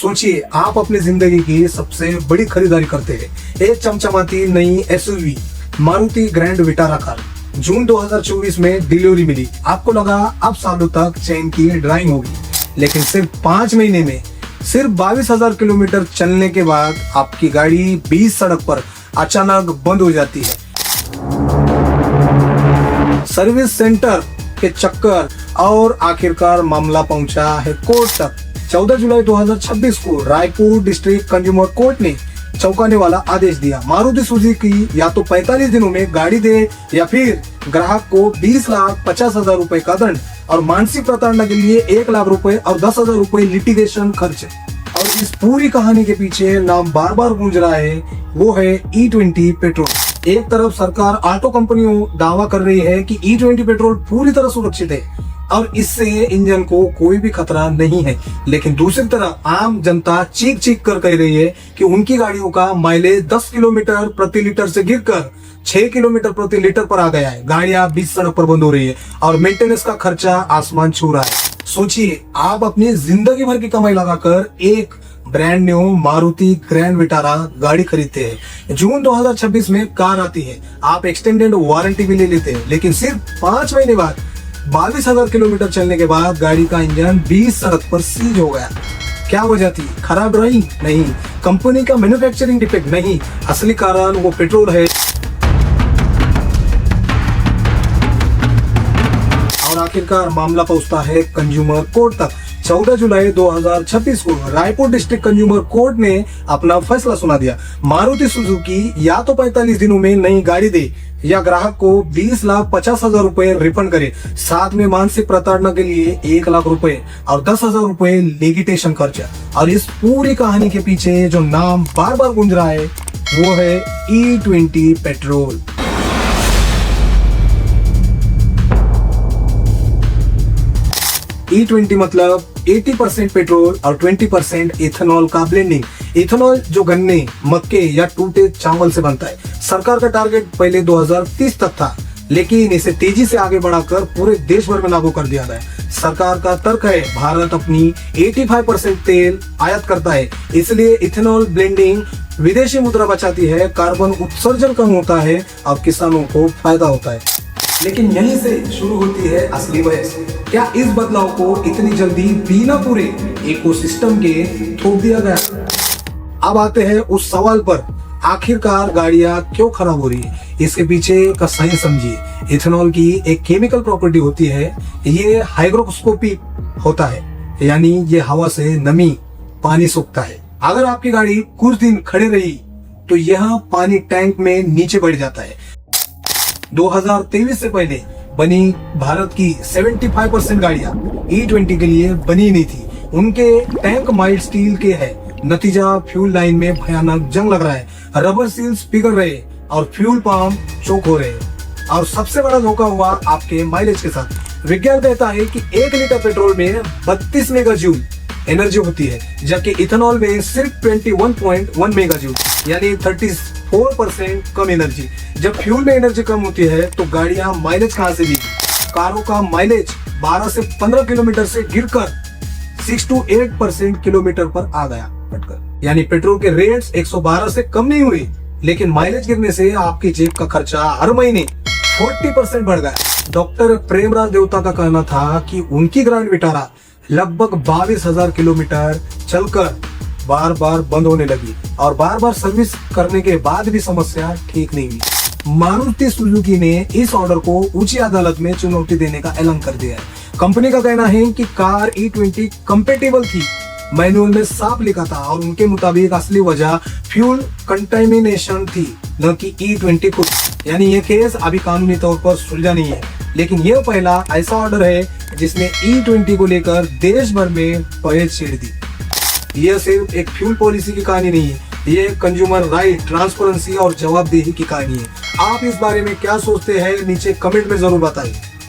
सोचिए, आप अपनी जिंदगी की सबसे बड़ी खरीदारी करते हैं, एक चमचमाती नई SUV Maruti Grand Vitara car. जून 2024 में डिलीवरी मिली। आपको लगा अब सालों तक चैन की ड्राइविंग होगी, लेकिन सिर्फ 5 महीने में सिर्फ 22,000 किलोमीटर चलने के बाद आपकी गाड़ी 20 सड़क पर अचानक बंद हो जाती है। सर्विस सेंटर के चक्कर और आखिरकार मामला पहुंचा है कोर्ट तक। 14 जुलाई 2026 को रायपुर डिस्ट्रिक्ट कंज्यूमर कोर्ट ने चौंकाने वाला आदेश दिया। मारुति सुजुकी या तो 45 दिनों में गाड़ी दे या फिर ग्राहक को 20,50,000 रुपए का दंड और मानसिक प्रताड़ना के लिए 1 लाख रुपए और 10,000 रुपए लिटिगेशन खर्च। और इस पूरी कहानी के पीछे नाम बार बार गूंज रहा है, वो है E20 पेट्रोल। एक तरफ सरकार ऑटो कंपनियों दावा कर रही है कि E20 पेट्रोल पूरी तरह सुरक्षित है और इससे इंजन को कोई भी खतरा नहीं है, लेकिन दूसरी तरफ आम जनता चीख चीख कर कह रही है कि उनकी गाड़ियों का माइलेज 10 किलोमीटर प्रति लीटर से गिरकर 6 किलोमीटर प्रति लीटर पर आ गया है। गाड़ियां 20 सड़क पर बंद हो रही है और मेंटेनेंस का खर्चा आसमान छू रहा है। सोचिए, आप अपनी जिंदगी भर की कमाई लगाकर एक brand new Maruti Grand Vitara गाड़ी खरीदते हैं। जून 2026 में कार आती है, आप एक्सटेंडेड वारंटी भी ले लेते हैं, लेकिन सिर्फ 5 महीने बाद 22,000 किलोमीटर चलने के बाद गाड़ी का इंजन 20 सड़क पर सीज हो गया। क्या वजह थी? खराब ड्राइविंग? नहीं। कंपनी का मैन्युफैक्चरिंग डिफेक्ट? नहीं। असली कारण वो पेट्रोल है। और आखिरकार मामला पहुंचता है कंज्यूमर कोर्ट तक। 14 जुलाई 2026 को रायपुर डिस्ट्रिक्ट कंज्यूमर कोर्ट ने अपना फैसला सुना दिया। मारुति सुजुकी या तो 45 दिनों में नई गाड़ी दे या ग्राहक को 20,50,000 रुपए रिफंड करे, साथ में मानसिक प्रताड़ना के लिए 1 लाख रुपए और 10,000 रुपए लिटिगेशन खर्चा। और इस पूरी कहानी के पीछे जो नाम बार बार गूंज रहा है, वो है E20 पेट्रोल। E20 मतलब 80% पेट्रोल और 20% इथेनॉल का ब्लेंडिंग। इथेनॉल जो गन्ने, मक्के या टूटे चावल से बनता है। सरकार का टारगेट पहले 2030 तक था, लेकिन इसे तेजी से आगे बढ़ाकर पूरे देश भर में लागू कर दिया गया। सरकार का तर्क है, भारत अपनी 85% तेल आयात करता है, इसलिए इथेनॉल ब्लेंडिंग विदेशी मुद्रा बचाती है, कार्बन उत्सर्जन कम होता है और किसानों को फायदा होता है। लेकिन यहीं से शुरू होती है असली बहस। क्या इस बदलाव को इतनी जल्दी बिना पूरे इकोसिस्टम के थोप दिया गया? अब आते हैं उस सवाल पर, आखिरकार गाड़ियां क्यों खराब हो रही है? इसके पीछे का सही समझिए। इथेनॉल की एक केमिकल प्रॉपर्टी होती है, ये हाइग्रोस्कोपिक होता है, यानी ये हवा से नमी पानी सोखता है। अगर आपकी गाड़ी कुछ दिन खड़ी रही तो यह पानी टैंक में नीचे बढ़ जाता है। 2023 से पहले बनी भारत की 75% गाड़ियां E20 के लिए बनी नहीं थी। उनके टैंक माइल्ड स्टील के हैं। नतीजा, फ्यूल लाइन में भयानक जंग लग रहा है, रबर सील्स पिघल रहे और फ्यूल पंप चोक हो रहे। और सबसे बड़ा धोखा हुआ आपके माइलेज के साथ। विज्ञान कहता है कि 1 लीटर पेट्रोल में 32 मेगा जूल एनर्जी होती है, जबकि इथेनॉल में सिर्फ 21.1 मेगा जूल, यानी 34% कम एनर्जी। जब फ्यूल में एनर्जी कम होती है तो गाड़ियां माइलेज कहां से देगी? कारों का माइलेज 12 से 15 किलोमीटर से गिरकर 6 to 8% किलोमीटर पर आ गया घटकर। यानी पेट्रोल के रेट्स 112 से कम नहीं हुए, लेकिन माइलेज गिरने से आपकी जेब का खर्चा हर महीने 40% बढ़ गया। डॉक्टर प्रेमराज देवता का कहना था कि उनकी ग्रैंड विटारा लगभग 22,000 किलोमीटर चलकर बार बार बंद होने लगी और बार बार सर्विस करने के बाद भी समस्या ठीक नहीं हुई। मारुति सुजुकी ने इस ऑर्डर को उच्च अदालत में चुनौती देने का ऐलान कर दिया है। कंपनी का कहना है कि कार E20 कंपैटिबल थी, मैनुअल में साफ लिखा था, और उनके मुताबिक असली वजह फ्यूल कंटामिनेशन थी, न कि E20 खुद। यानी ये केस अभी कानूनी तौर पर सुलझा नहीं है, लेकिन यह पहला ऐसा ऑर्डर है जिसने E20 को लेकर देश भर में बहस छेड़ दी। यह सिर्फ एक फ्यूल पॉलिसी की कहानी नहीं है, ये कंज्यूमर राइट, ट्रांसपेरेंसी और जवाबदेही की कहानी है। आप इस बारे में क्या सोचते हैं? नीचे कमेंट में जरूर बताइए।